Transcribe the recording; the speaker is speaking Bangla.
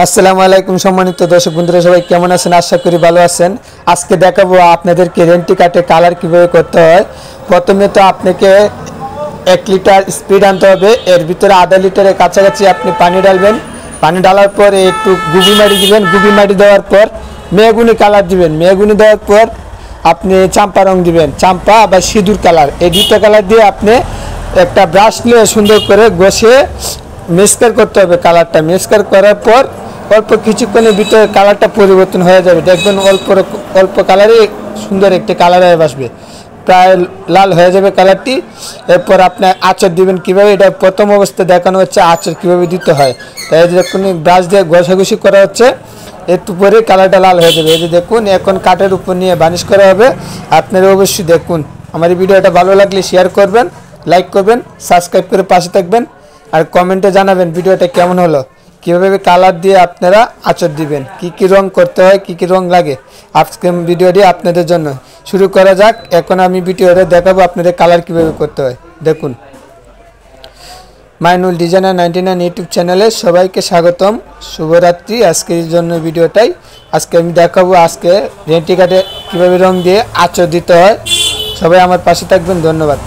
আসসালামু আলাইকুম সম্মানিত দর্শক বন্ধুরা, সবাই কেমন আছেন? আশা করি ভালো আছেন। আজকে দেখাবো আপনাদেরকে রেন্টি কার্ডে কালার কিভাবে করতে হয়। প্রথমে তো আপনাকে 1 লিটার স্পিড আনতে হবে, এর ভিতরে আধা লিটারের কাছাকাছি আপনি পানি ডালবেন। পানি ডালার পর একটু গুবি মাটি দিবেন, গুবি মাটি দেওয়ার পর মেহগুনি কালার দিবেন। মেহগুনি দেওয়ার পর আপনি চাম্পা রং দিবেন, চাম্পা বা সিঁদুর কালার। এই দুটো কালার দিয়ে আপনি একটা ব্রাশ নিয়ে সুন্দর করে ঘষে মিক্সচার করতে হবে। কালারটা মিক্সচার করার পর অল্প কিছুক্ষণের ভিতরে কালারটা পরিবর্তন হয়ে যাবে। দেখবেন অল্প কালারে সুন্দর একটি কালার আসবে, প্রায় লাল হয়ে যাবে কালারটি। এরপর আপনি আঁচড় দিবেন কীভাবে, এটা প্রথম অবস্থায় দেখানো হচ্ছে আঁচড় কীভাবে দিতে হয়। তাই দেখুন ব্রাশ দিয়ে ঘষাঘষি করা হচ্ছে, একটু পরে কালারটা লাল হয়ে যাবে। এই যে দেখুন এখন কাঠের উপর নিয়ে বার্নিশ করা হবে। আপনারা অবশ্যই দেখুন। আমার এই ভিডিওটা ভালো লাগলে শেয়ার করবেন, লাইক করবেন, সাবস্ক্রাইব করে পাশে থাকবেন, আর কমেন্টে জানাবেন ভিডিওটা কেমন হলো। কীভাবে কালার দিয়ে আপনারা আঁচড় দিবেন, কি রং করতে হয়, কি রং লাগে। আজকে ভিডিওটি আপনাদের জন্য। শুরু করা যাক। এখন আমি ভিডিওটা দেখাবো আপনাদের কালার কীভাবে করতে হয়। দেখুন, মাইনুল ডিজাইনার 99 ইউটিউব চ্যানেলে সবাইকে স্বাগতম। শুভরাত্রি। আজকের জন্য ভিডিওটাই আজকে আমি দেখাবো, আজকে রেন্টি কার্ডে কীভাবে রং দিয়ে আঁচড় দিতে হয়। সবাই আমার পাশে থাকবেন। ধন্যবাদ।